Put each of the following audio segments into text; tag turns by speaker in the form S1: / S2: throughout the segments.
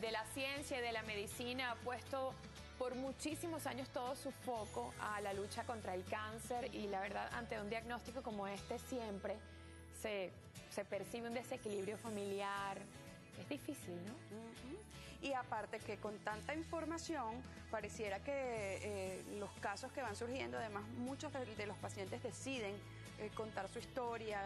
S1: de la ciencia y de la medicina ha puesto por muchísimos años todo su foco a la lucha contra el cáncer y la verdad, ante un diagnóstico como este siempre se percibe un desequilibrio familiar. Es difícil, ¿no?
S2: Y aparte que con tanta información, pareciera que los casos que van surgiendo, además muchos de los pacientes deciden contar su historia,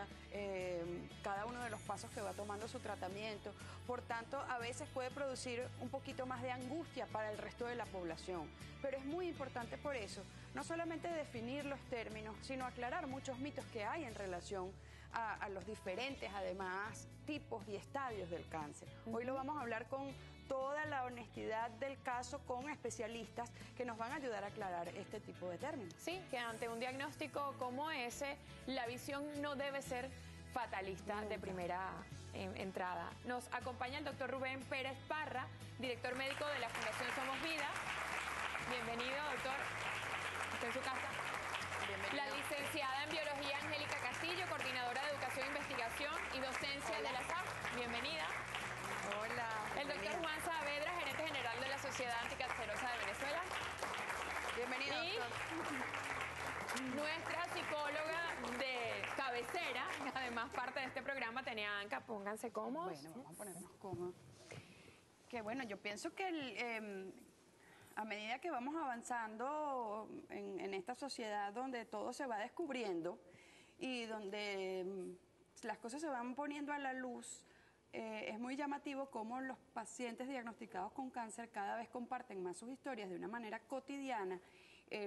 S2: cada uno de los pasos que va tomando su tratamiento. Por tanto, a veces puede producir un poquito más de angustia para el resto de la población. Pero es muy importante por eso, no solamente definir los términos, sino aclarar muchos mitos que hay en relación a los diferentes, además, tipos y estadios del cáncer. Hoy lo vamos a hablar con toda la honestidad del caso, con especialistas que nos van a ayudar a aclarar este tipo de términos.
S1: Sí, que ante un diagnóstico como ese, la visión no debe ser fatalista de primera entrada. Nos acompaña el doctor Rubén Pérez Parra, director médico de la Fundación Somos Vida. Bienvenido, doctor. Está en su casa. Bienvenido. La licenciada en Biología Angélica Castillo, coordinadora de Educación, Investigación y Docencia de la SAF. Bienvenida.
S2: Hola.
S1: El doctor Juan Saavedra, gerente general de la Sociedad Anticancerosa de Venezuela.
S2: Bienvenido, doctor.
S1: Nuestra psicóloga de cabecera, además parte de este programa, Tenia Anca. Pónganse cómodos.
S2: Bueno, vamos a ponernos cómodos. Que bueno, yo pienso que a medida que vamos avanzando en esta sociedad donde todo se va descubriendo y donde las cosas se van poniendo a la luz, es muy llamativo cómo los pacientes diagnosticados con cáncer cada vez comparten más sus historias de una manera cotidiana,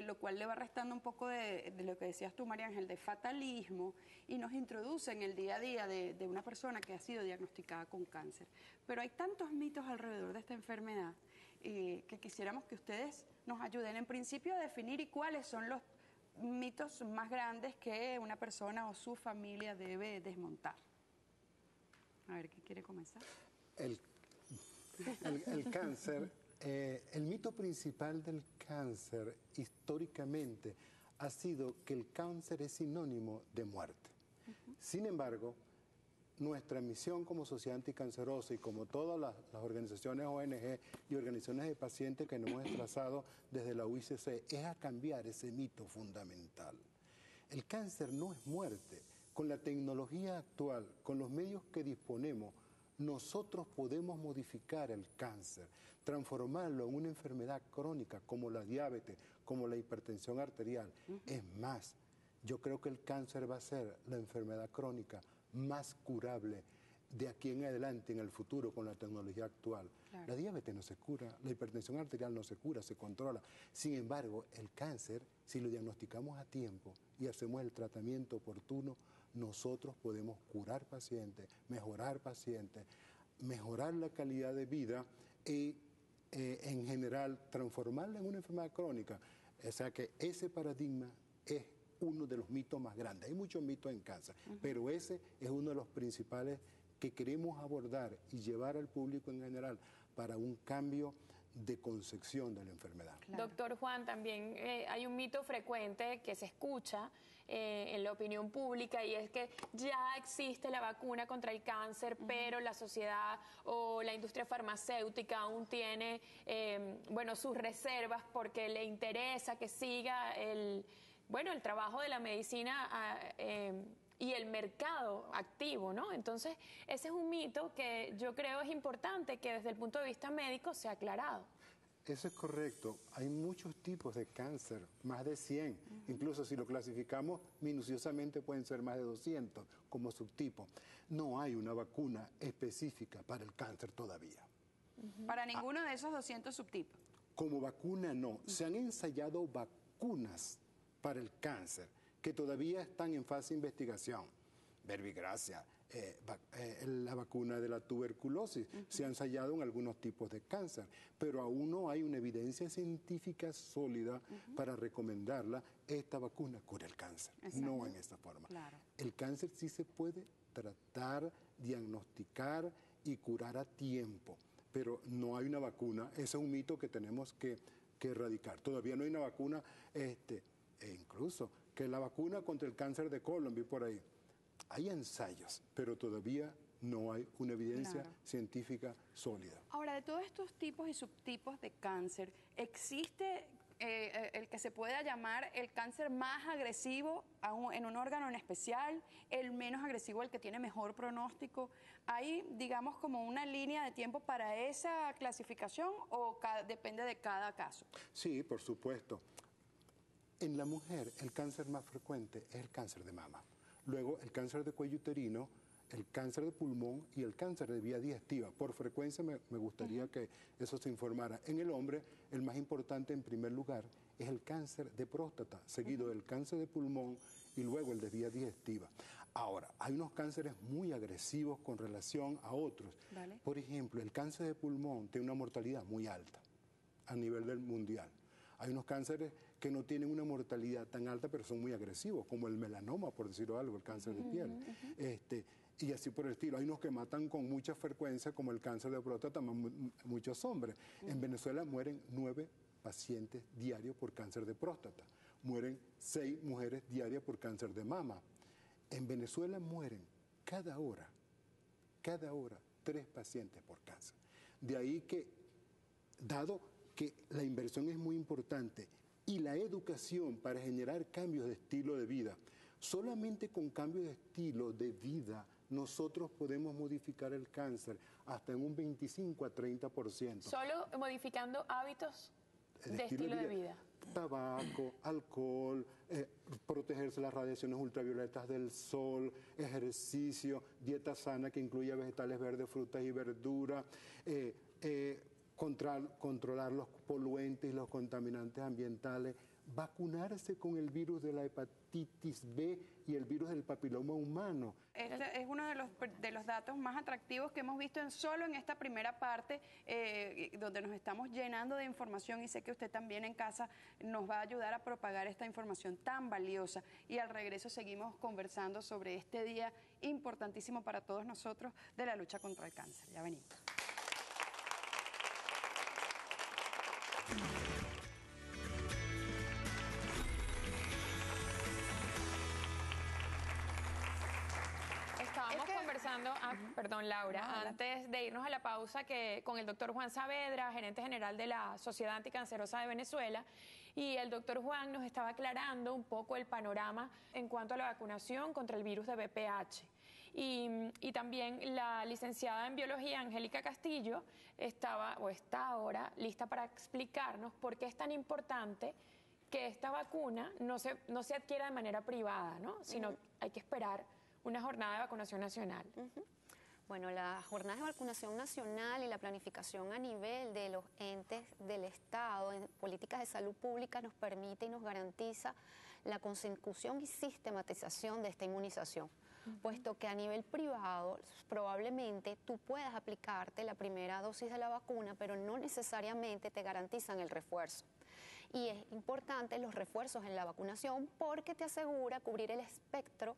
S2: lo cual le va restando un poco de lo que decías tú, María Ángel, de fatalismo, y nos introduce en el día a día de una persona que ha sido diagnosticada con cáncer. Pero hay tantos mitos alrededor de esta enfermedad que quisiéramos que ustedes nos ayuden en principio a definir y cuáles son los mitos más grandes que una persona o su familia debe desmontar. A ver, ¿qué quiere comenzar?
S3: El cáncer, el mito principal del cáncer históricamente ha sido que el cáncer es sinónimo de muerte. Sin embargo, nuestra misión como Sociedad Anticancerosa y como todas las organizaciones ONG y organizaciones de pacientes que nos hemos trazado desde la UICC es a cambiar ese mito fundamental. El cáncer no es muerte. Con la tecnología actual, con los medios que disponemos, nosotros podemos modificar el cáncer, transformarlo en una enfermedad crónica como la diabetes, como la hipertensión arterial. Es más, yo creo que el cáncer va a ser la enfermedad crónica más curable de aquí en adelante, en el futuro, con la tecnología actual. Claro. La diabetes no se cura, la hipertensión arterial no se cura, se controla. Sin embargo, el cáncer, si lo diagnosticamos a tiempo y hacemos el tratamiento oportuno, nosotros podemos curar pacientes, mejorar la calidad de vida y, en general, transformarla en una enfermedad crónica. O sea que ese paradigma es uno de los mitos más grandes. Hay muchos mitos en cáncer, pero ese es uno de los principales que queremos abordar y llevar al público en general para un cambio de concepción de la enfermedad.
S1: Claro. Doctor Juan, también hay un mito frecuente que se escucha en la opinión pública y es que ya existe la vacuna contra el cáncer, pero la sociedad o la industria farmacéutica aún tiene sus reservas porque le interesa que siga el trabajo de la medicina y el mercado activo, ¿no? Entonces, ese es un mito que yo creo es importante que desde el punto de vista médico sea aclarado.
S3: Eso es correcto. Hay muchos tipos de cáncer, más de 100. Incluso si lo clasificamos minuciosamente pueden ser más de 200 como subtipos. No hay una vacuna específica para el cáncer todavía.
S2: Para ninguno de esos 200 subtipos.
S3: Como vacuna no. Se han ensayado vacunas para el cáncer que todavía están en fase de investigación. Verbigracia, la vacuna de la tuberculosis, se ha ensayado en algunos tipos de cáncer, pero aún no hay una evidencia científica sólida para recomendarla. Esta vacuna cura el cáncer, no en esta forma. Claro. El cáncer sí se puede tratar, diagnosticar y curar a tiempo, pero no hay una vacuna. Ese es un mito que tenemos que erradicar. Todavía no hay una vacuna, e incluso que la vacuna contra el cáncer de colon, vi por ahí. Hay ensayos, pero todavía no hay una evidencia
S2: Claro.
S3: científica sólida.
S2: Ahora, de todos estos tipos y subtipos de cáncer, ¿existe el que se pueda llamar el cáncer más agresivo en un órgano en especial, el menos agresivo, el que tiene mejor pronóstico? ¿Hay, digamos, como una línea de tiempo para esa clasificación o depende de cada caso?
S3: Sí, por supuesto. En la mujer, el cáncer más frecuente es el cáncer de mama. Luego, el cáncer de cuello uterino, el cáncer de pulmón y el cáncer de vía digestiva. Por frecuencia me gustaría que eso se informara. En el hombre, el más importante en primer lugar es el cáncer de próstata, seguido del cáncer de pulmón y luego el de vía digestiva. Ahora, hay unos cánceres muy agresivos con relación a otros.
S2: Vale.
S3: Por ejemplo, el cáncer de pulmón tiene una mortalidad muy alta a nivel del mundial. Hay unos cánceres que no tienen una mortalidad tan alta, pero son muy agresivos, como el melanoma, por decirlo algo, el cáncer de piel. Y así por el estilo. Hay unos que matan con mucha frecuencia, como el cáncer de próstata, muchos hombres. En Venezuela mueren 9 pacientes diarios por cáncer de próstata. Mueren 6 mujeres diarias por cáncer de mama. En Venezuela mueren cada hora, 3 pacientes por cáncer. De ahí que, dado que la inversión es muy importante y la educación para generar cambios de estilo de vida, solamente con cambios de estilo de vida nosotros podemos modificar el cáncer hasta en un 25 a 30%.
S1: Solo modificando hábitos de estilo de vida.
S3: Tabaco, alcohol, protegerse de las radiaciones ultravioletas del sol, ejercicio, dieta sana que incluya vegetales verdes, frutas y verduras, controlar los poluentes y los contaminantes ambientales, vacunarse con el virus de la hepatitis B y el virus del papiloma humano.
S2: Este es uno de los datos más atractivos que hemos visto solo en esta primera parte, donde nos estamos llenando de información, y sé que usted también en casa nos va a ayudar a propagar esta información tan valiosa. Y al regreso seguimos conversando sobre este día importantísimo para todos nosotros de la lucha contra el cáncer. Ya venimos.
S1: Estábamos conversando, perdón Laura, antes de irnos a la pausa con el doctor Juan Saavedra, gerente general de la Sociedad Anticancerosa de Venezuela, y el doctor Juan nos estaba aclarando un poco el panorama en cuanto a la vacunación contra el virus de VPH. Y también la licenciada en biología, Angélica Castillo, está ahora lista para explicarnos por qué es tan importante que esta vacuna no se adquiera de manera privada, ¿no? Sino hay que esperar una jornada de vacunación nacional.
S4: Bueno, la jornada de vacunación nacional y la planificación a nivel de los entes del Estado en políticas de salud pública nos permite y nos garantiza la consecución y sistematización de esta inmunización, puesto que a nivel privado probablemente tú puedas aplicarte la primera dosis de la vacuna, pero no necesariamente te garantizan el refuerzo. Y es importante los refuerzos en la vacunación porque te asegura cubrir el espectro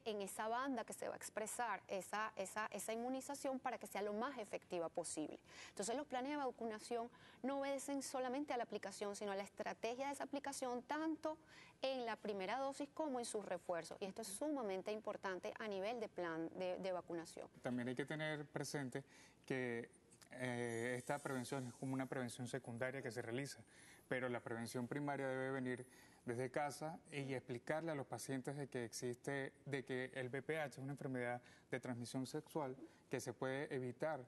S4: en esa banda que se va a expresar esa inmunización para que sea lo más efectiva posible. Entonces los planes de vacunación no obedecen solamente a la aplicación, sino a la estrategia de esa aplicación, tanto en la primera dosis como en sus refuerzos. Y esto es sumamente importante a nivel de plan de vacunación.
S5: También hay que tener presente que esta prevención es como una prevención secundaria que se realiza, pero la prevención primaria debe venir desde casa y explicarle a los pacientes de que el VPH es una enfermedad de transmisión sexual que se puede evitar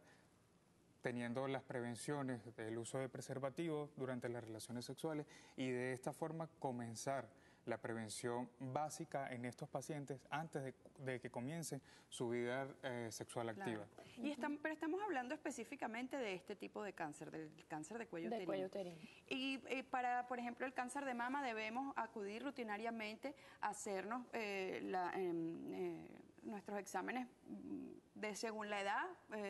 S5: teniendo las prevenciones del uso de preservativos durante las relaciones sexuales, y de esta forma comenzar la prevención básica en estos pacientes antes de que comiencen su vida sexual activa.
S2: Claro. Pero estamos hablando específicamente de este tipo de cáncer, del cáncer de cuello uterino. Y para, por ejemplo, el cáncer de mama debemos acudir rutinariamente a hacernos nuestros exámenes según la edad.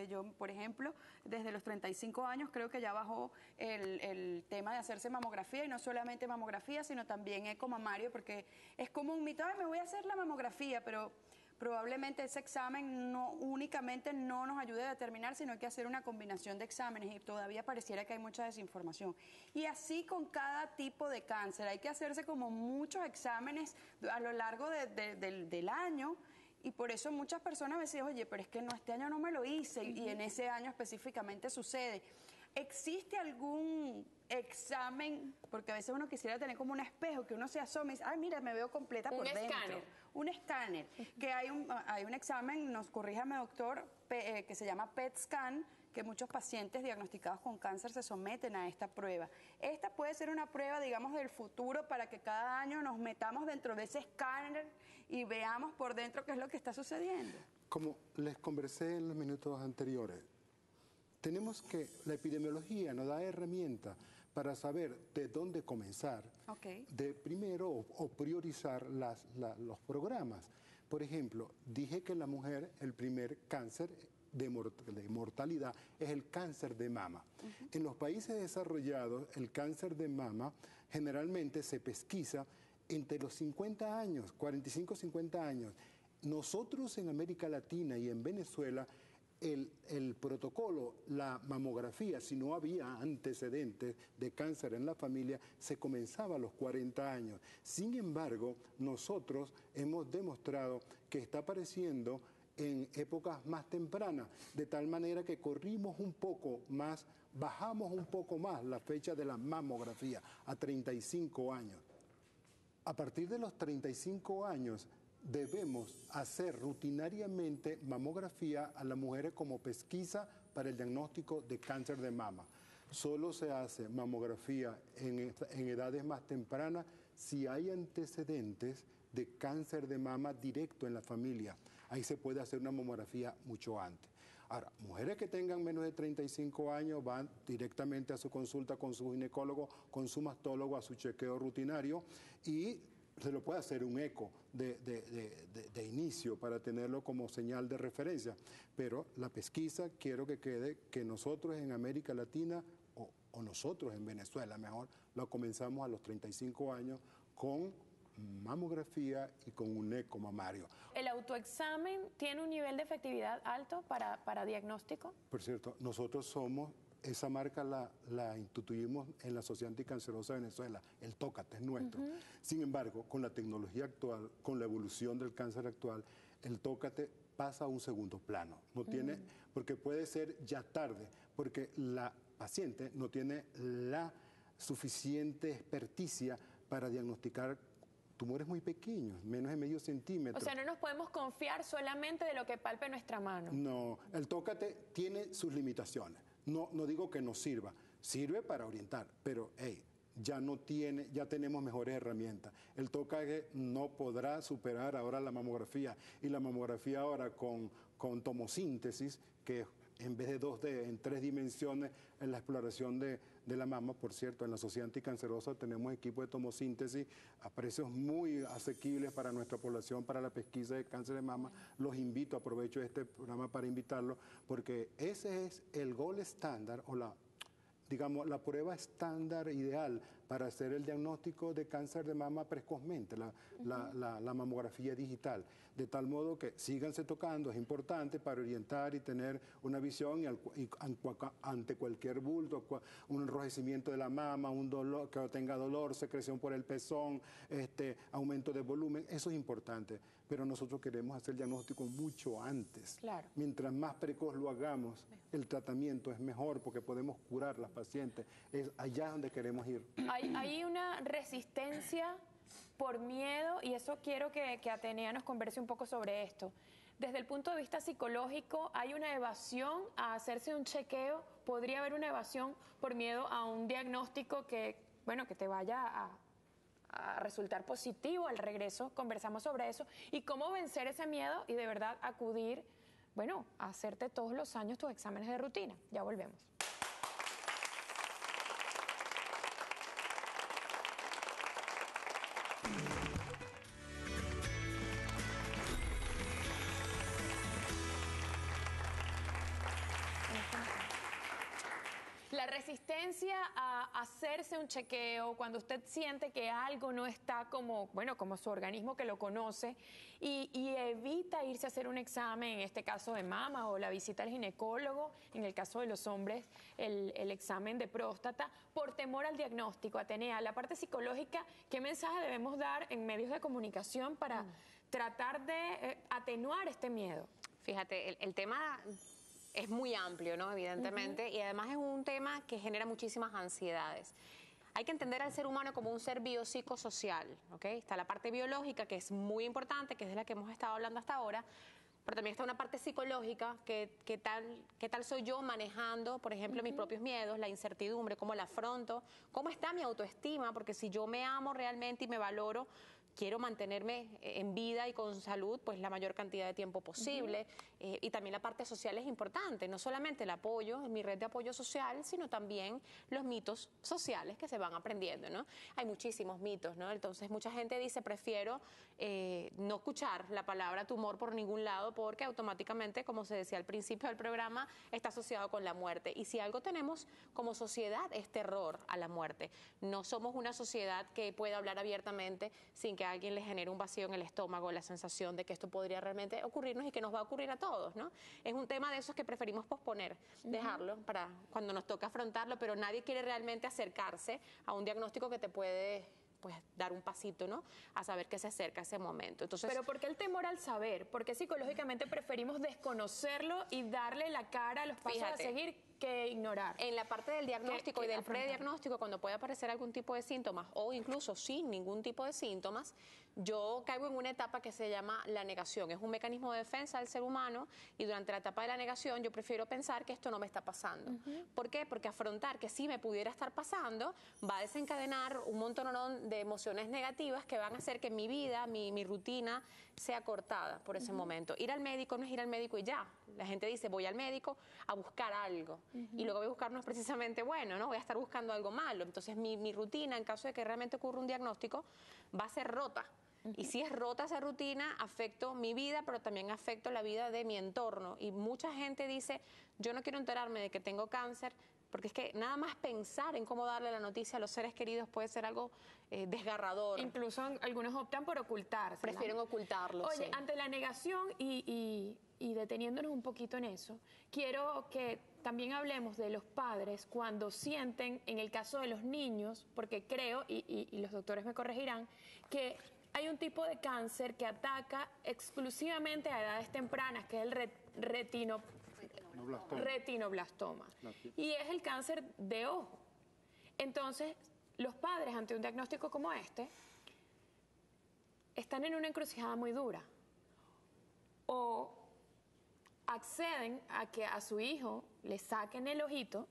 S2: Yo, por ejemplo, desde los 35 años creo que ya bajó el tema de hacerse mamografía, y no solamente mamografía, sino también ecomamario, porque es como un mito, me voy a hacer la mamografía, pero probablemente ese examen no únicamente no nos ayude a determinar, sino hay que hacer una combinación de exámenes, y todavía pareciera que hay mucha desinformación. Y así con cada tipo de cáncer, hay que hacerse como muchos exámenes a lo largo del año, Y por eso muchas personas me decían, oye, pero es que no, este año no me lo hice, y en ese año específicamente sucede. ¿Existe algún examen? Porque a veces uno quisiera tener como un espejo, que uno se asome y dice, ay, mira, me veo completa por dentro.
S1: Escáner.
S2: Un escáner. Que hay un examen, corríjame doctor, que se llama PET scan, que muchos pacientes diagnosticados con cáncer se someten a esta prueba. Esta puede ser una prueba, digamos, del futuro para que cada año nos metamos dentro de ese escáner y veamos por dentro qué es lo que está sucediendo.
S3: Como les conversé en los minutos anteriores, tenemos que, la epidemiología nos da herramientas para saber de dónde comenzar, de primero o priorizar los programas. Por ejemplo, dije que en la mujer el primer cáncer de mortalidad es el cáncer de mama. En los países desarrollados, el cáncer de mama generalmente se pesquisa entre los 50 años, 45, 50 años. Nosotros en América Latina y en Venezuela, el protocolo, la mamografía, si no había antecedentes de cáncer en la familia, se comenzaba a los 40 años. Sin embargo, nosotros hemos demostrado que está apareciendo en épocas más tempranas, de tal manera que corrimos un poco más, bajamos un poco más la fecha de la mamografía a 35 años. A partir de los 35 años, debemos hacer rutinariamente mamografía a las mujeres como pesquisa para el diagnóstico de cáncer de mama. Solo se hace mamografía en edades más tempranas si hay antecedentes de cáncer de mama directo en la familia. Ahí se puede hacer una mamografía mucho antes. Ahora, mujeres que tengan menos de 35 años van directamente a su consulta con su ginecólogo, con su mastólogo, a su chequeo rutinario, y se lo puede hacer un eco de inicio para tenerlo como señal de referencia. Pero la pesquisa, quiero que quede que nosotros en América Latina, o nosotros en Venezuela mejor, lo comenzamos a los 35 años con mamografía y con un eco mamario.
S1: ¿El autoexamen tiene un nivel de efectividad alto para diagnóstico?
S3: Por cierto, nosotros somos, esa marca la instituimos en la Sociedad Anticancerosa de Venezuela, el Tócate es nuestro. Sin embargo, con la tecnología actual, con la evolución del cáncer actual, el Tócate pasa a un segundo plano. No tiene, porque puede ser ya tarde, porque la paciente no tiene la suficiente experticia para diagnosticar tumores muy pequeños, menos de medio centímetro.
S1: O sea, no nos podemos confiar solamente de lo que palpe nuestra mano.
S3: No, el Tócate tiene sus limitaciones. No digo que no sirva, sirve para orientar, pero ya tenemos mejores herramientas. El Tócate no podrá superar ahora la mamografía, y la mamografía ahora con tomosíntesis, que en vez de 2D, en 3 dimensiones, en la exploración de la mama. Por cierto, en la Sociedad Anticancerosa tenemos equipo de tomosíntesis a precios muy asequibles para nuestra población, para la pesquisa de cáncer de mama. Los invito, aprovecho este programa para invitarlos, porque ese es el gold estándar, o la prueba estándar ideal para hacer el diagnóstico de cáncer de mama precozmente, la mamografía digital. De tal modo que síganse tocando, es importante para orientar y tener una visión, y ante cualquier bulto, un enrojecimiento de la mama, un dolor, que tenga dolor, secreción por el pezón, aumento de volumen, eso es importante. Pero nosotros queremos hacer el diagnóstico mucho antes.
S1: Claro.
S3: Mientras más precoz lo hagamos, el tratamiento es mejor, porque podemos curar las pacientes. Es allá donde queremos ir.
S1: Hay una resistencia por miedo, y eso quiero que Atenea nos converse un poco sobre esto. Desde el punto de vista psicológico, ¿hay una evasión a hacerse un chequeo? ¿Podría haber una evasión por miedo a un diagnóstico que te vaya a resultar positivo al regreso? Conversamos sobre eso y cómo vencer ese miedo y de verdad acudir, a hacerte todos los años tus exámenes de rutina. Ya volvemos. La resistencia a hacerse un chequeo, cuando usted siente que algo no está como, bueno, como su organismo que lo conoce, y evita irse a hacer un examen, en este caso de mama o la visita al ginecólogo, en el caso de los hombres, el examen de próstata, por temor al diagnóstico. Atenea, la parte psicológica, ¿qué mensaje debemos dar en medios de comunicación para tratar de atenuar este miedo?
S6: Fíjate, el tema es muy amplio, ¿no? Evidentemente, y además es un tema que genera muchísimas ansiedades. Hay que entender al ser humano como un ser biopsicosocial, ¿ok? Está la parte biológica, que es muy importante, que es de la que hemos estado hablando hasta ahora, pero también está una parte psicológica, qué tal soy yo manejando, por ejemplo, mis propios miedos, la incertidumbre, cómo la afronto, cómo está mi autoestima, porque si yo me amo realmente y me valoro, quiero mantenerme en vida y con salud pues la mayor cantidad de tiempo posible. Y también la parte social es importante, no solamente el apoyo, mi red de apoyo social, sino también los mitos sociales que se van aprendiendo, ¿no? Hay muchísimos mitos, ¿no? Entonces mucha gente dice, prefiero no escuchar la palabra tumor por ningún lado porque automáticamente, como se decía al principio del programa, está asociado con la muerte. Y si algo tenemos como sociedad es terror a la muerte. No somos una sociedad que pueda hablar abiertamente sin que a alguien le genere un vacío en el estómago, la sensación de que esto podría realmente ocurrirnos y que nos va a ocurrir a todos, ¿no? Es un tema de esos que preferimos posponer, dejarlo para cuando nos toca afrontarlo, pero nadie quiere realmente acercarse a un diagnóstico que te puede pues dar un pasito, ¿no? A saber que se acerca ese momento. Entonces,
S1: pero ¿por qué el temor al saber? ¿Por qué psicológicamente preferimos desconocerlo y darle la cara a los pasos a seguir que ignorar?
S6: En la parte del diagnóstico y del prediagnóstico, cuando puede aparecer algún tipo de síntomas o incluso sin ningún tipo de síntomas, yo caigo en una etapa que se llama la negación. Es un mecanismo de defensa del ser humano y durante la etapa de la negación yo prefiero pensar que esto no me está pasando. ¿Por qué? Porque afrontar que sí me pudiera estar pasando va a desencadenar un montón de emociones negativas que van a hacer que mi vida, mi rutina sea cortada por ese momento. Ir al médico no es ir al médico y ya. La gente dice, voy al médico a buscar algo. Y lo que voy a buscar no es precisamente bueno, ¿no? Voy a estar buscando algo malo. Entonces mi rutina, en caso de que realmente ocurra un diagnóstico, va a ser rota. Y si es rota esa rutina, afecto mi vida, pero también afecto la vida de mi entorno. Y mucha gente dice, yo no quiero enterarme de que tengo cáncer, porque es que nada más pensar en cómo darle la noticia a los seres queridos puede ser algo desgarrador.
S1: Incluso algunos optan por ocultarse.
S6: Prefieren ocultarlo.
S1: Oye,
S6: sí.
S1: Ante la negación y deteniéndonos un poquito en eso, quiero que también hablemos de los padres cuando sienten, en el caso de los niños, porque creo, y los doctores me corregirán, que hay un tipo de cáncer que ataca exclusivamente a edades tempranas, que es el retinoblastoma. Y es el cáncer de ojo. Entonces, los padres ante un diagnóstico como este están en una encrucijada muy dura. O acceden a que a su hijo le saquen el ojito,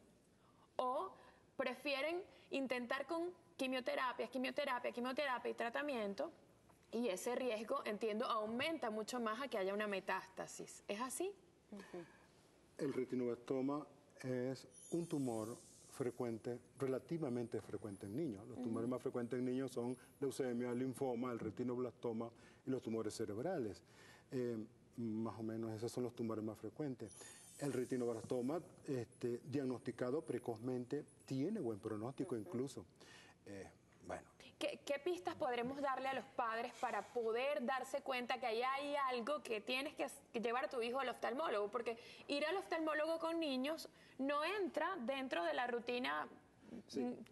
S1: o prefieren intentar con quimioterapia y tratamiento, y ese riesgo, entiendo, aumenta mucho más a que haya una metástasis. ¿Es así?
S3: El retinoblastoma es un tumor frecuente, relativamente frecuente en niños. Los tumores más frecuentes en niños son leucemia, linfoma, el retinoblastoma y los tumores cerebrales. Más o menos esos son los tumores más frecuentes. El retinoblastoma, diagnosticado precozmente, tiene buen pronóstico incluso. Bueno.
S1: ¿Qué pistas podremos darle a los padres para poder darse cuenta que ahí hay algo que tienes que llevar a tu hijo al oftalmólogo? Porque ir al oftalmólogo con niños no entra dentro de la rutina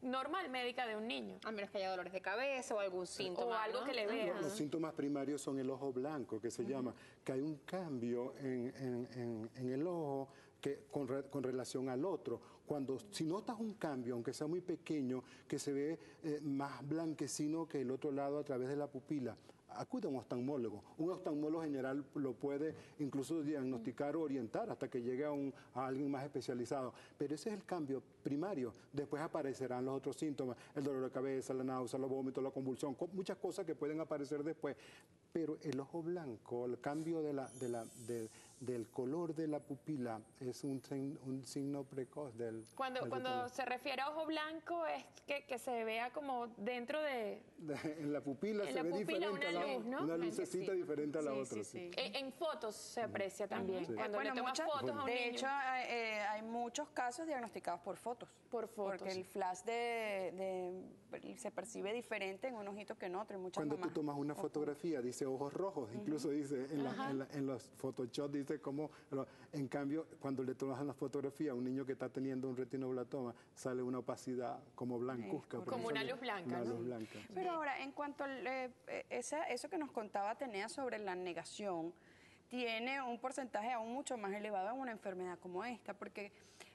S1: normal médica de un niño.
S6: A menos que haya dolores de cabeza o algún síntoma.
S1: O algo, ¿no?, que le vea.
S3: Los síntomas primarios son el ojo blanco, que se llama, que hay un cambio en el ojo con relación al otro. Si notas un cambio, aunque sea muy pequeño, que se ve más blanquecino que el otro lado a través de la pupila, acude a un oftalmólogo. Un oftalmólogo general lo puede incluso diagnosticar o orientar hasta que llegue a alguien más especializado. Pero ese es el cambio primario. Después aparecerán los otros síntomas, el dolor de cabeza, la náusea, los vómitos, la convulsión, muchas cosas que pueden aparecer después. Pero el ojo blanco, el cambio del color de la pupila es un signo precoz del...
S1: Cuando se refiere a ojo blanco es que se vea como dentro de...
S3: En la pupila se ve diferente, una lucecita diferente a la otra. Sí.
S1: En fotos se aprecia también. Cuando le tomas fotos a un
S2: de
S1: niño.
S2: hecho, hay muchos casos diagnosticados por fotos. fotos.
S1: Por fotos.
S2: Porque el flash se percibe diferente en un ojito que en otro. Y muchas
S3: Cuando
S2: mamás
S3: tú tomas una fotografía, dice ojos rojos, incluso dice en los Photoshop, dice como, en cambio, cuando le tomas la fotografía a un niño que está teniendo un retinoblatoma, sale una opacidad como blancuzca. por
S1: Como
S3: eso
S1: una luz blanca,
S3: Una
S1: ¿no?
S3: luz blanca.
S2: Pero ahora, en cuanto a eso que nos contaba Tenea sobre la negación, tiene un porcentaje aún mucho más elevado en una enfermedad como esta, porque,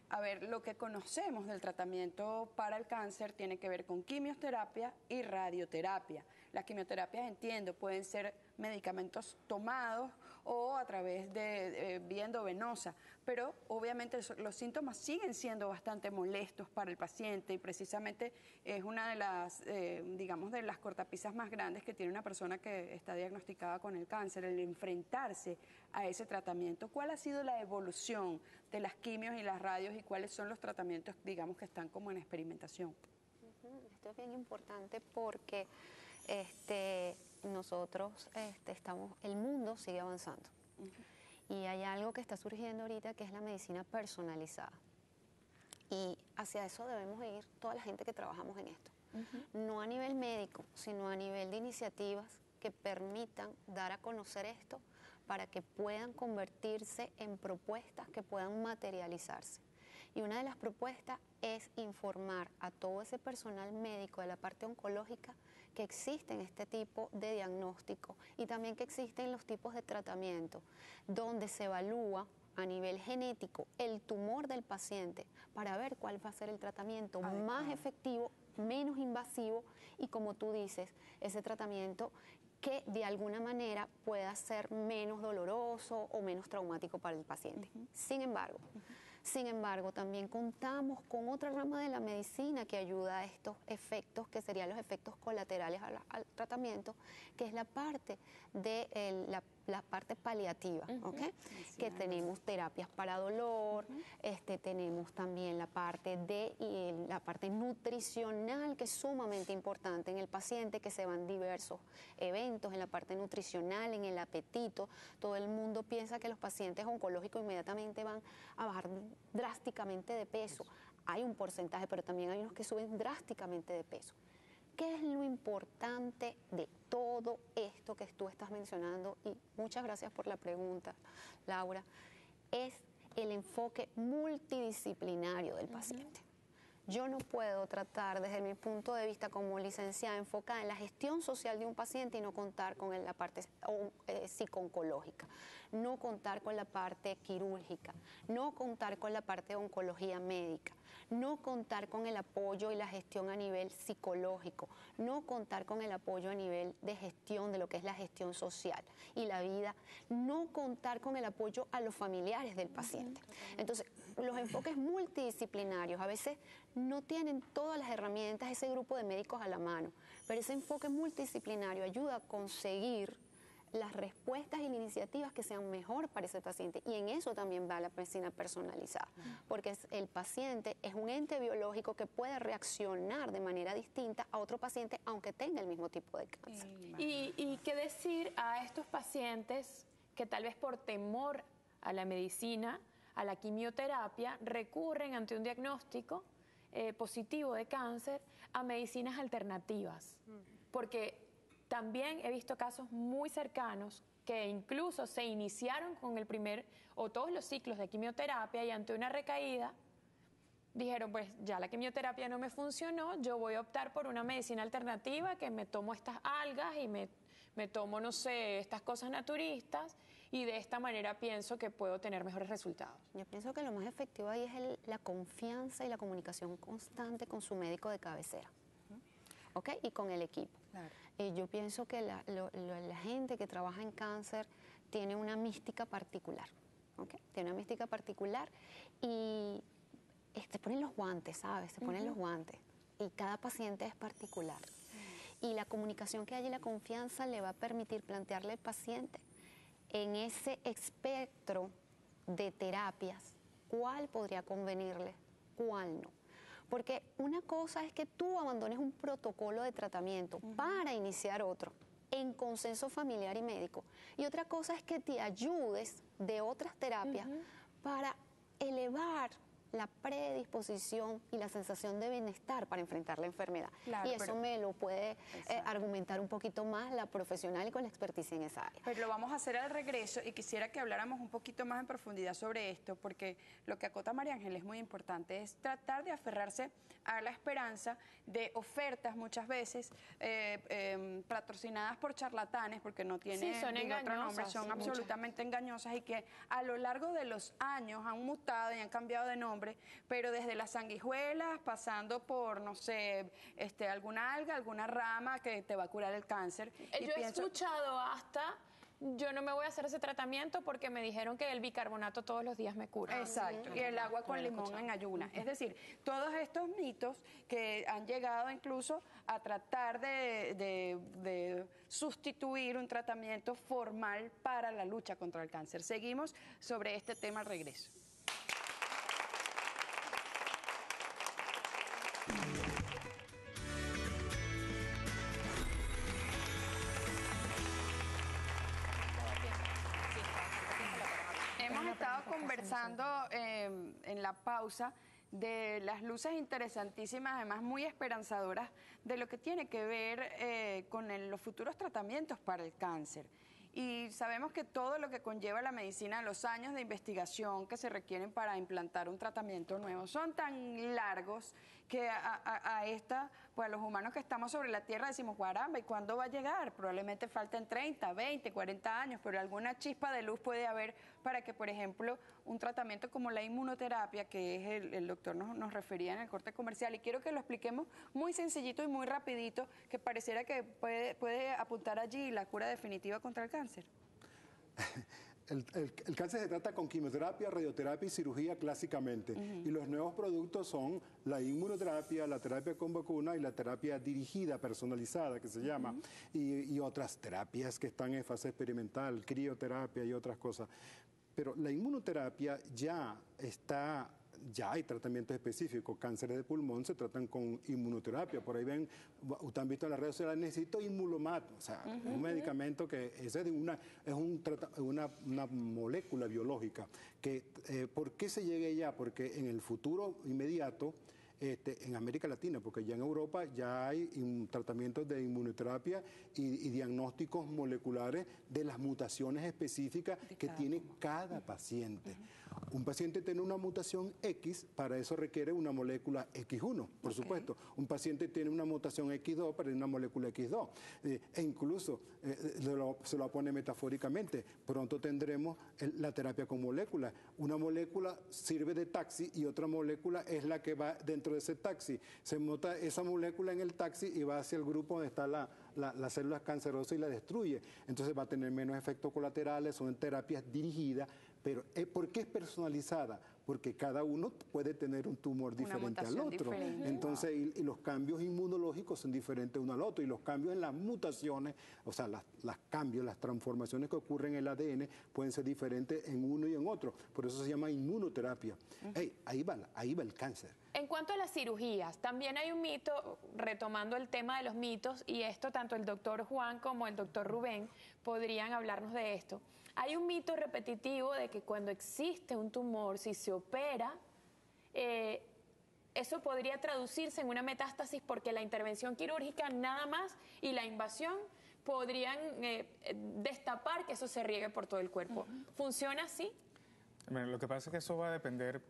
S2: a ver, lo que conocemos del tratamiento para el cáncer tiene que ver con quimioterapia y radioterapia. Las quimioterapias, entiendo, pueden ser medicamentos tomados o a través de vía endovenosa, pero obviamente los síntomas siguen siendo bastante molestos para el paciente y precisamente es una de las, digamos, de las cortapisas más grandes que tiene una persona que está diagnosticada con el cáncer, el enfrentarse a ese tratamiento. ¿Cuál ha sido la evolución de las quimios y las radios y cuáles son los tratamientos, digamos, que están como en experimentación?
S4: Esto es bien importante porque nosotros el mundo sigue avanzando. Y hay algo que está surgiendo ahorita que es la medicina personalizada. Y hacia eso debemos ir toda la gente que trabajamos en esto. No a nivel médico, sino a nivel de iniciativas que permitan dar a conocer esto para que puedan convertirse en propuestas que puedan materializarse. Y una de las propuestas es informar a todo ese personal médico de la parte oncológica que existen este tipo de diagnóstico y también que existen los tipos de tratamiento donde se evalúa a nivel genético el tumor del paciente para ver cuál va a ser el tratamiento más efectivo, menos invasivo y, como tú dices, ese tratamiento que de alguna manera pueda ser menos doloroso o menos traumático para el paciente. Sin embargo, también contamos con otra rama de la medicina que ayuda a estos efectos, que serían los efectos colaterales al tratamiento, que es la parte de la parte paliativa, ¿ok? Que tenemos terapias para dolor, tenemos también la parte nutricional, que es sumamente importante en el paciente, que se van diversos eventos en la parte nutricional, en el apetito. Todo el mundo piensa que los pacientes oncológicos inmediatamente van a bajar drásticamente de peso. Hay un porcentaje, pero también hay unos que suben drásticamente de peso. ¿Qué es lo importante de todo esto que tú estás mencionando? Y muchas gracias por la pregunta, Laura. Es el enfoque multidisciplinario del paciente. Yo no puedo tratar desde mi punto de vista como licenciada enfocada en la gestión social de un paciente y no contar con la parte psico-oncológica, no contar con la parte quirúrgica, no contar con la parte de oncología médica, no contar con el apoyo y la gestión a nivel psicológico, no contar con el apoyo a nivel de gestión de lo que es la gestión social y la vida, no contar con el apoyo a los familiares del paciente. Entonces, los enfoques multidisciplinarios a veces no tienen todas las herramientas, ese grupo de médicos a la mano, pero ese enfoque multidisciplinario ayuda a conseguir las respuestas y las iniciativas que sean mejor para ese paciente, y en eso también va la medicina personalizada, porque el paciente es un ente biológico que puede reaccionar de manera distinta a otro paciente aunque tenga el mismo tipo de cáncer.
S1: ¿Y qué decir a estos pacientes que tal vez por temor a la medicina, a la quimioterapia, recurren ante un diagnóstico positivo de cáncer a medicinas alternativas? Porque también he visto casos muy cercanos que incluso se iniciaron con el primer o todos los ciclos de quimioterapia y ante una recaída dijeron, pues ya la quimioterapia no me funcionó, yo voy a optar por una medicina alternativa, que me tomo estas algas y me tomo, no sé, estas cosas naturistas, y de esta manera pienso que puedo tener mejores resultados.
S4: Yo pienso que lo más efectivo ahí es la confianza y la comunicación constante con su médico de cabecera, ¿ok? Y con el equipo.
S2: Claro.
S4: Yo pienso que la gente que trabaja en cáncer tiene una mística particular, ¿ok? Tiene una mística particular y se ponen los guantes, ¿sabes? Se ponen los guantes y cada paciente es particular. Y la comunicación que hay y la confianza le va a permitir plantearle al paciente en ese espectro de terapias cuál podría convenirle, cuál no. Porque una cosa es que tú abandones un protocolo de tratamiento para iniciar otro en consenso familiar y médico. Y otra cosa es que te ayudes de otras terapias para elevar la predisposición y la sensación de bienestar para enfrentar la enfermedad.
S2: Claro,
S4: y eso me lo puede
S2: Exacto.
S4: argumentar un poquito más la profesional y con la experticia en esa área.
S2: Pero lo vamos a hacer al regreso y quisiera que habláramos un poquito más en profundidad sobre esto, porque lo que acota María Ángel es muy importante, es tratar de aferrarse a la esperanza de ofertas muchas veces patrocinadas por charlatanes, porque no tienen
S1: Sí, son
S2: otro nombre,
S1: engañosas,
S2: son
S1: sí, muchas.
S2: absolutamente engañosas y que a lo largo de los años han mutado y han cambiado de nombre, pero desde las sanguijuelas, pasando por, no sé, alguna alga, alguna rama que te va a curar el cáncer. Y
S1: Yo he escuchado hasta, yo no me voy a hacer ese tratamiento porque me dijeron que el bicarbonato todos los días me cura.
S2: Exacto, y el agua con limón en ayuna. Es decir, todos estos mitos que han llegado incluso a tratar de sustituir un tratamiento formal para la lucha contra el cáncer. Seguimos sobre este tema al regreso. Hemos estado conversando en la pausa de las luces interesantísimas, además muy esperanzadoras, de lo que tiene que ver con los futuros tratamientos para el cáncer. Y sabemos que todo lo que conlleva la medicina, los años de investigación que se requieren para implantar un tratamiento nuevo, son tan largos que pues a los humanos que estamos sobre la Tierra decimos, caramba, ¿y cuándo va a llegar? Probablemente falten 30, 20, 40 años, pero alguna chispa de luz puede haber para que, por ejemplo, un tratamiento como la inmunoterapia, que es el doctor nos refería en el corte comercial, y quiero que lo expliquemos muy sencillito y muy rapidito, que pareciera que puede apuntar allí la cura definitiva contra el cáncer.
S3: El cáncer se trata con quimioterapia, radioterapia y cirugía clásicamente. Y los nuevos productos son la inmunoterapia, la terapia con vacuna y la terapia dirigida, personalizada, que se llama, y otras terapias que están en fase experimental, crioterapia y otras cosas. Pero la inmunoterapia ya hay tratamientos específicos. Cánceres de pulmón se tratan con inmunoterapia. Por ahí ven, ustedes han visto en las redes sociales, necesito Inmulomat, o sea, un medicamento que es una molécula biológica. ¿Por qué se llega allá? Porque en el futuro inmediato, en América Latina, porque ya en Europa ya hay tratamientos de inmunoterapia y diagnósticos moleculares de las mutaciones específicas que tiene cada paciente. Un paciente tiene una mutación X, para eso requiere una molécula X1, por supuesto. Un paciente tiene una mutación X2, para una molécula X2. E incluso, se lo pone metafóricamente, pronto tendremos la terapia con moléculas. Una molécula sirve de taxi y otra molécula es la que va dentro de ese taxi. Se monta esa molécula en el taxi y va hacia el grupo donde está las células cancerosas y la destruye. Entonces va a tener menos efectos colaterales, son terapias dirigidas. Pero ¿por qué es personalizada? Porque cada uno puede tener un tumor diferente al otro. Entonces, y los cambios inmunológicos son diferentes uno al otro. Y los cambios en las mutaciones, o sea, las transformaciones que ocurren en el ADN pueden ser diferentes en uno y en otro. Por eso se llama inmunoterapia. Ahí va el cáncer.
S1: En cuanto a las cirugías, también hay un mito, retomando el tema de los mitos, y esto tanto el doctor Juan como el doctor Rubén podrían hablarnos de esto. Hay un mito repetitivo de que cuando existe un tumor, si se opera, eso podría traducirse en una metástasis porque la intervención quirúrgica nada más y la invasión podrían destapar que eso se riegue por todo el cuerpo. ¿Funciona así?
S5: Bueno, lo que pasa es que eso va a depender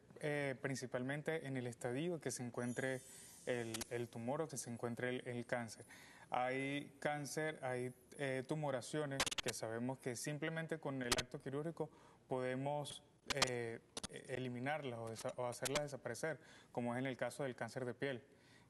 S5: principalmente en el estadio que se encuentre el tumor o que se encuentre el cáncer. Hay cáncer, hay tumoraciones que sabemos que simplemente con el acto quirúrgico podemos eliminarlas o hacerlas desaparecer, como es en el caso del cáncer de piel,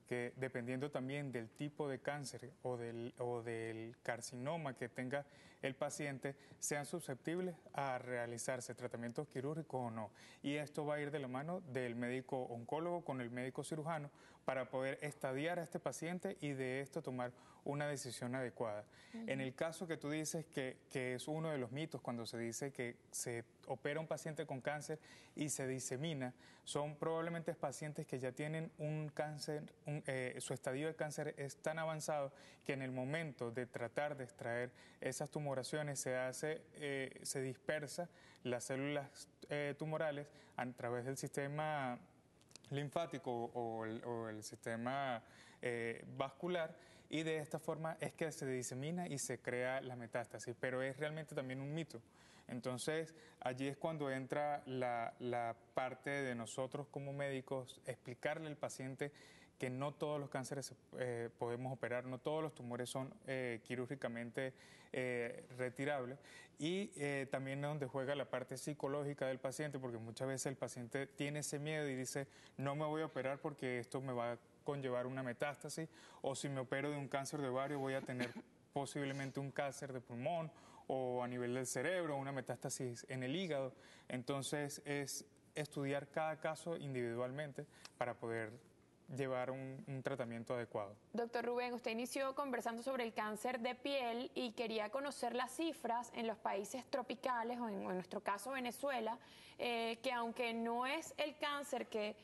S5: que dependiendo también del tipo de cáncer o del carcinoma que tenga el paciente, sean susceptibles a realizarse tratamientos quirúrgicos o no. Y esto va a ir de la mano del médico oncólogo con el médico cirujano para poder estadiar a este paciente y de esto tomar una decisión adecuada. En el caso que tú dices que es uno de los mitos cuando se dice que se opera un paciente con cáncer y se disemina, son probablemente pacientes que ya tienen un cáncer, su estadio de cáncer es tan avanzado que en el momento de tratar de extraer esas tumoraciones se dispersa las células tumorales a través del sistema linfático o el sistema vascular, y de esta forma es que se disemina y se crea la metástasis, pero es realmente también un mito. Entonces, allí es cuando entra la parte de nosotros como médicos, explicarle al paciente que no todos los cánceres podemos operar, no todos los tumores son quirúrgicamente retirables, y también es donde juega la parte psicológica del paciente, porque muchas veces el paciente tiene ese miedo y dice, no me voy a operar porque esto me va a conllevar una metástasis, o si me opero de un cáncer de ovario voy a tener posiblemente un cáncer de pulmón o a nivel del cerebro, una metástasis en el hígado. Entonces es estudiar cada caso individualmente para poder llevar un tratamiento adecuado.
S1: Doctor Rubén, usted inició conversando sobre el cáncer de piel y quería conocer las cifras en los países tropicales, o en nuestro caso Venezuela, que aunque no es el cáncer que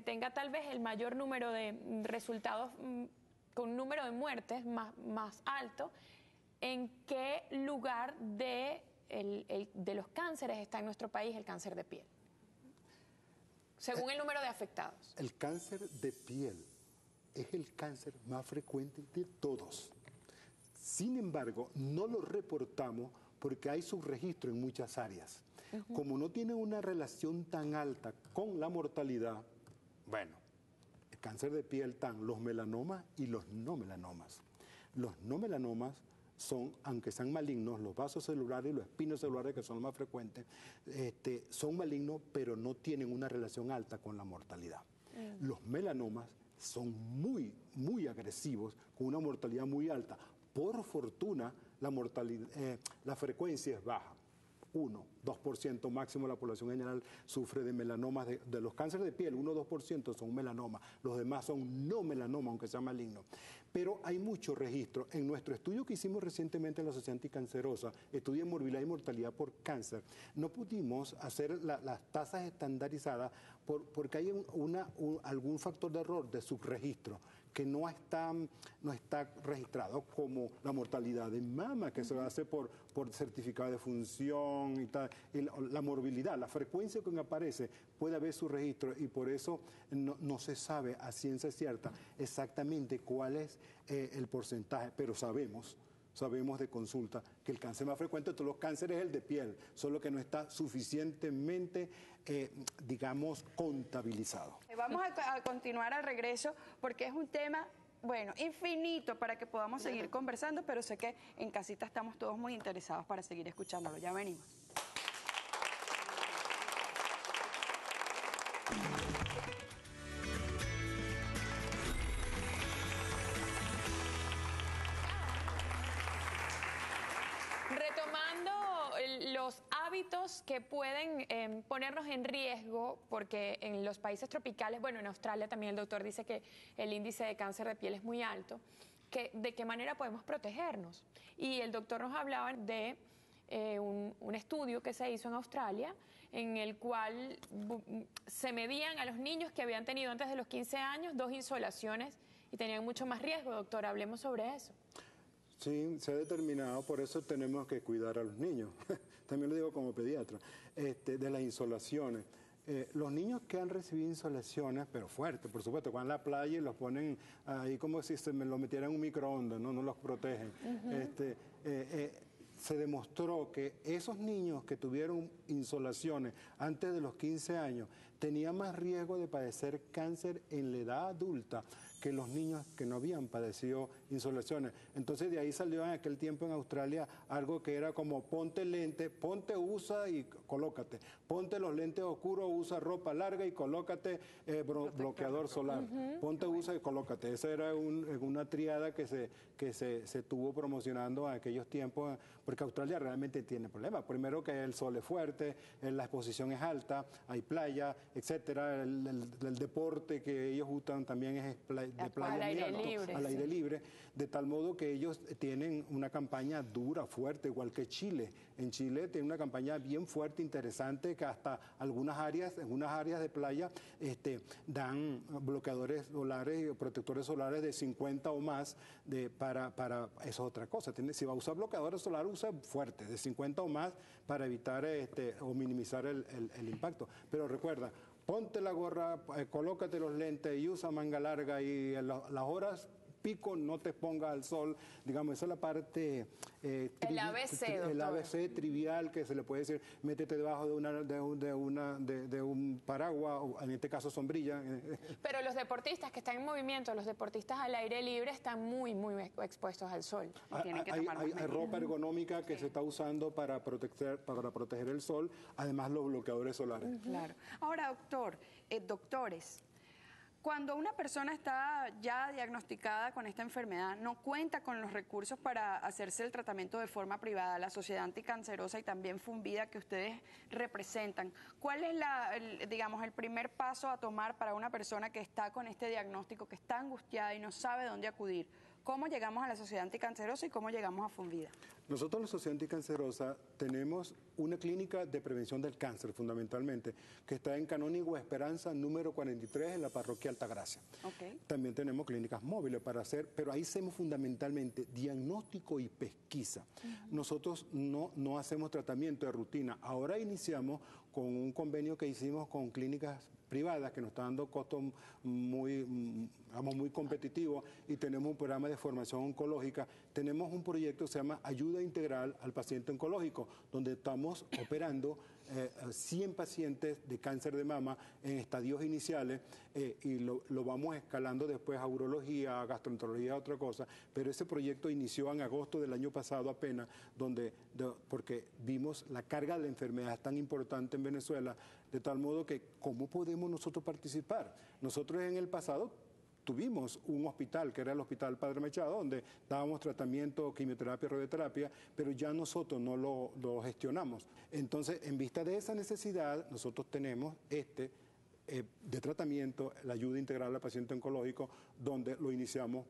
S1: tenga tal vez el mayor número de resultados, con un número de muertes más alto, ¿en qué lugar de los cánceres está en nuestro país el cáncer de piel? Según el número de afectados.
S3: El cáncer de piel es el cáncer más frecuente de todos. Sin embargo, no lo reportamos porque hay subregistro en muchas áreas. Como no tiene una relación tan alta con la mortalidad, bueno, el cáncer de piel están los melanomas y los no melanomas. Los no melanomas son, aunque sean malignos, los vasos celulares y los espinos celulares, que son los más frecuentes, son malignos, pero no tienen una relación alta con la mortalidad. Los melanomas son muy, muy agresivos, con una mortalidad muy alta. Por fortuna, la frecuencia es baja. 1-2% máximo de la población general sufre de melanomas, de los cánceres de piel, 1-2% son melanomas, los demás son no melanomas, aunque sean malignos. Pero hay mucho registro. En nuestro estudio que hicimos recientemente en la Sociedad Anticancerosa, estudio de morbilidad y mortalidad por cáncer, no pudimos hacer las tasas estandarizadas porque hay algún factor de error de subregistro que no está registrado, como la mortalidad de mama, que se hace por certificado de función y tal, y la morbilidad, la frecuencia con que aparece, puede haber su registro, y por eso no se sabe a ciencia cierta exactamente cuál es el porcentaje, pero sabemos de consulta que el cáncer más frecuente de todos los cánceres es el de piel, solo que no está suficientemente, digamos, contabilizado.
S2: Vamos a continuar al regreso porque es un tema, bueno, infinito para que podamos seguir conversando, pero sé que en casita estamos todos muy interesados para seguir escuchándolo. Ya venimos.
S1: Retomando los hábitos que pueden ponernos en riesgo, porque en los países tropicales, bueno, en Australia también el doctor dice que el índice de cáncer de piel es muy alto, ¿de qué manera podemos protegernos? Y el doctor nos hablaba de un estudio que se hizo en Australia, en el cual se medían a los niños que habían tenido antes de los 15 años 2 insolaciones y tenían mucho más riesgo. Doctor, hablemos sobre eso.
S3: Sí, se ha determinado, por eso tenemos que cuidar a los niños, también lo digo como pediatra, de las insolaciones. Los niños que han recibido insolaciones, pero fuertes, por supuesto, van a la playa y los ponen ahí como si se lo metieran en un microondas, no los protegen. Se demostró que esos niños que tuvieron insolaciones antes de los 15 años tenían más riesgo de padecer cáncer en la edad adulta que los niños que no habían padecido insolaciones. Entonces de ahí salió en aquel tiempo en Australia algo que era como ponte lente, usa y colócate. Ponte los lentes oscuros, usa ropa larga y colócate bloqueador solar. Ponte, usa y colócate. Esa era una triada que se estuvo promocionando en aquellos tiempos, porque Australia realmente tiene problemas. Primero que el sol es fuerte, la exposición es alta, hay playa, etcétera. El deporte que ellos gustan también es de playa
S1: al aire
S3: muy alto,
S1: libre,
S3: al aire
S1: sí.
S3: libre, de tal modo que ellos tienen una campaña dura, fuerte, igual que Chile. En Chile tiene una campaña bien fuerte, interesante, que hasta en unas áreas de playa dan bloqueadores solares y protectores solares de 50 o más, para eso es otra cosa. Si va a usar bloqueadores solares, usa fuerte, de 50 o más, para evitar o minimizar el impacto. Pero recuerda, ponte la gorra, colócate los lentes y usa manga larga y las horas pico no te expongas al sol, digamos, esa es la parte
S1: el ABC,
S3: el
S1: doctor.
S3: ABC trivial que se le puede decir, métete debajo de un paraguas, o en este caso sombrilla.
S1: Pero los deportistas que están en movimiento, los deportistas al aire libre están muy expuestos al sol.
S2: Tienen que
S3: Hay,
S2: tomar más medidas.
S3: ropa ergonómica que se está usando para proteger el sol, además los bloqueadores solares.
S2: Claro. Ahora, doctores, cuando una persona está ya diagnosticada con esta enfermedad, no cuenta con los recursos para hacerse el tratamiento de forma privada, la Sociedad Anticancerosa y también Funvida que ustedes representan, ¿cuál es el primer paso a tomar para una persona que está con este diagnóstico, que está angustiada y no sabe dónde acudir? ¿Cómo llegamos a la Sociedad Anticancerosa y cómo llegamos a Funvida?
S3: Nosotros, la Sociedad Anticancerosa, tenemos una clínica de prevención del cáncer, fundamentalmente, que está en Canónigo Esperanza, número 43, en la parroquia Altagracia.
S2: Okay.
S3: También tenemos clínicas móviles para hacer, pero ahí hacemos fundamentalmente diagnóstico y pesquisa. Nosotros no hacemos tratamiento de rutina. Ahora iniciamos con un convenio que hicimos con clínicas privadas que nos están dando costos muy competitivos y tenemos un programa de formación oncológica. Tenemos un proyecto que se llama Ayuda Integral al Paciente Oncológico, donde estamos operando 100 pacientes de cáncer de mama en estadios iniciales y lo vamos escalando después a urología, a gastroenterología, a otra cosa, pero ese proyecto inició en agosto del año pasado apenas, porque vimos la carga de la enfermedad tan importante en Venezuela, de tal modo que ¿cómo podemos nosotros participar? Nosotros en el pasado tuvimos un hospital, que era el Hospital Padre Machado, donde dábamos tratamiento, quimioterapia, radioterapia, pero ya nosotros no lo gestionamos. Entonces, en vista de esa necesidad, nosotros tenemos de tratamiento, la ayuda integral al paciente oncológico, donde lo iniciamos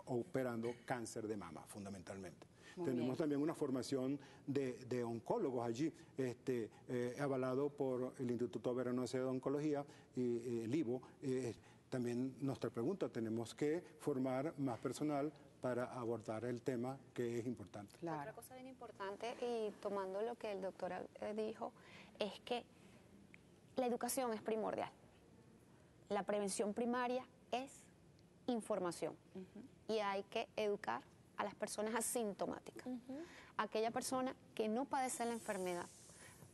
S3: operando cáncer de mama, fundamentalmente. Tenemos también una formación de oncólogos allí, avalado por el Instituto Veranoso de Oncología y el IVO. También nuestra pregunta, tenemos que formar más personal para abordar el tema que es importante.
S2: Claro.
S4: Otra cosa bien importante, y tomando lo que el doctor dijo, es que la educación es primordial. La prevención primaria es información y hay que educar a las personas asintomáticas. Aquella persona que no padece la enfermedad,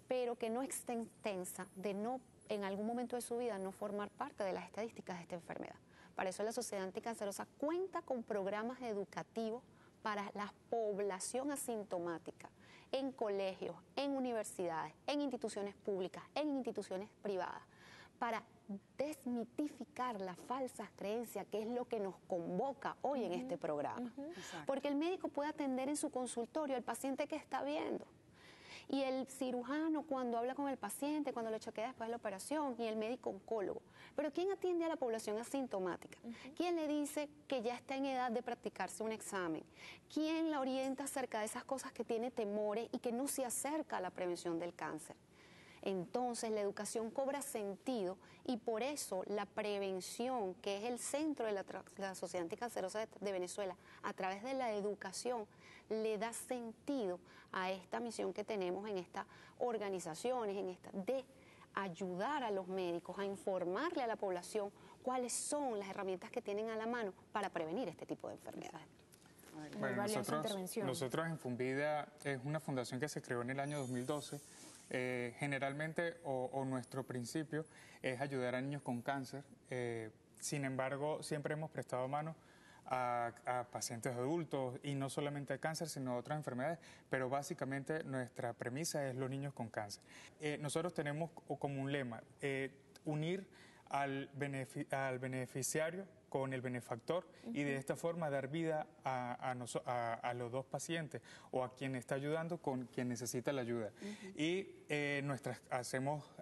S4: pero que no está intensa de no en algún momento de su vida no formar parte de las estadísticas de esta enfermedad. Para eso la Sociedad Anticancerosa cuenta con programas educativos para la población asintomática, en colegios, en universidades, en instituciones públicas, en instituciones privadas, para desmitificar las falsas creencias, que es lo que nos convoca hoy en este programa. Porque el médico puede atender en su consultorio al paciente que está viendo. Y el cirujano cuando habla con el paciente, cuando lo chequea después de la operación, y el médico oncólogo. Pero ¿quién atiende a la población asintomática? ¿Quién le dice que ya está en edad de practicarse un examen? ¿Quién la orienta acerca de esas cosas que tiene temores y que no se acerca a la prevención del cáncer? Entonces la educación cobra sentido y por eso la prevención, que es el centro de la Sociedad Anticancerosa de Venezuela, a través de la educación, le da sentido a esta misión que tenemos en estas organizaciones, de ayudar a los médicos a informarle a la población cuáles son las herramientas que tienen a la mano para prevenir este tipo de enfermedades.
S5: Bueno, nosotros en Funvida es una fundación que se creó en el año 2012. Generalmente, o nuestro principio es ayudar a niños con cáncer. Sin embargo, siempre hemos prestado mano a pacientes adultos y no solamente a cáncer, sino a otras enfermedades, pero básicamente nuestra premisa es los niños con cáncer. Nosotros tenemos como un lema, unir al beneficiario con el benefactor y de esta forma dar vida a los dos pacientes o a quien está ayudando con quien necesita la ayuda. Y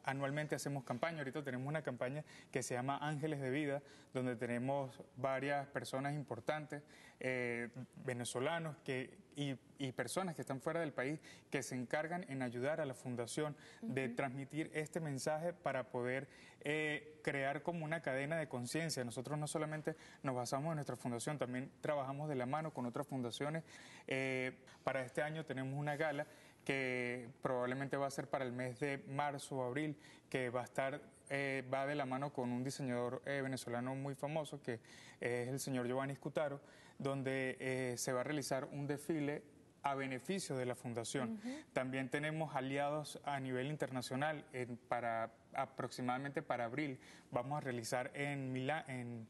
S5: anualmente hacemos campaña. Ahorita tenemos una campaña que se llama Ángeles de Vida, donde tenemos varias personas importantes, venezolanos y personas que están fuera del país que se encargan en ayudar a la fundación de transmitir este mensaje para poder crear como una cadena de conciencia. Nosotros no solamente nos basamos en nuestra fundación, también trabajamos de la mano con otras fundaciones. Para este año tenemos una gala que probablemente va a ser para el mes de marzo o abril, que va a estar va de la mano con un diseñador venezolano muy famoso, que es el señor Giovanni Scutaro, donde se va a realizar un desfile a beneficio de la fundación. También tenemos aliados a nivel internacional. Aproximadamente para abril vamos a realizar en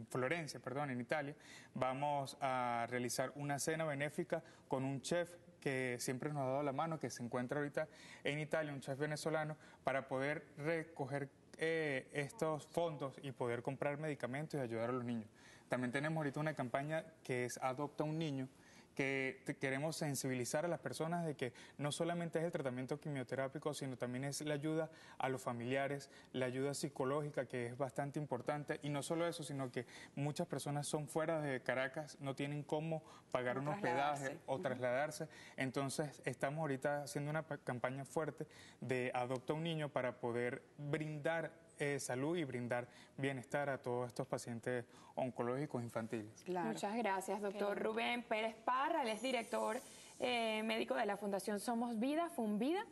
S5: Florencia, en Italia, vamos a realizar una cena benéfica con un chef que siempre nos ha dado la mano, que se encuentra ahorita en Italia, un chef venezolano, para poder recoger estos fondos y poder comprar medicamentos y ayudar a los niños. También tenemos ahorita una campaña que es Adopta un Niño, que queremos sensibilizar a las personas de que no solamente es el tratamiento quimioterápico, sino también es la ayuda a los familiares, la ayuda psicológica, que es bastante importante, y no solo eso, sino que muchas personas son fuera de Caracas, no tienen cómo pagar un hospedaje o trasladarse. Entonces estamos ahorita haciendo una campaña fuerte de Adopta un Niño para poder brindar salud y brindar bienestar a todos estos pacientes oncológicos infantiles.
S2: Claro.
S1: Muchas gracias, doctor Rubén Pérez Parra. Él es director médico de la Fundación Somos Vida, FUNVIDA,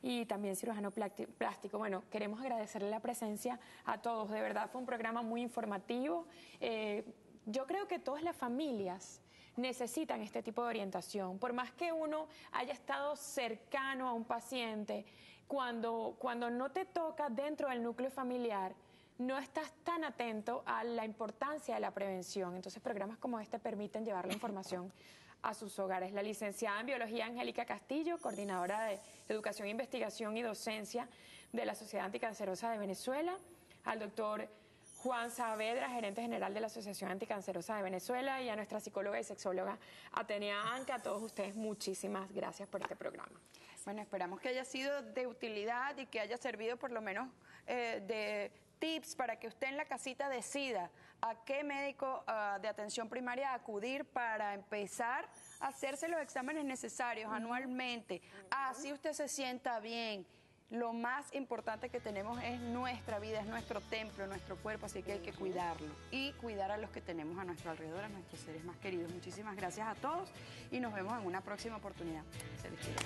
S1: y también cirujano plástico. Bueno, queremos agradecerle la presencia a todos. De verdad, fue un programa muy informativo. Yo creo que todas las familias necesitan este tipo de orientación. Por más que uno haya estado cercano a un paciente, cuando no te toca dentro del núcleo familiar, no estás tan atento a la importancia de la prevención. Entonces, programas como este permiten llevar la información a sus hogares. La licenciada en Biología Angélica Castillo, coordinadora de Educación, Investigación y Docencia de la Sociedad Anticancerosa de Venezuela, al doctor Juan Saavedra, gerente general de la Asociación Anticancerosa de Venezuela, y a nuestra psicóloga y sexóloga Atenea Anca. A todos ustedes, muchísimas gracias por este programa.
S2: Bueno, esperamos que haya sido de utilidad y que haya servido por lo menos de tips para que usted en la casita decida a qué médico de atención primaria acudir para empezar a hacerse los exámenes necesarios anualmente. Así usted se sienta bien. Lo más importante que tenemos es nuestra vida, es nuestro templo, nuestro cuerpo, así que hay que cuidarlo y cuidar a los que tenemos a nuestro alrededor, a nuestros seres más queridos. Muchísimas gracias a todos y nos vemos en una próxima oportunidad. Se les quiere.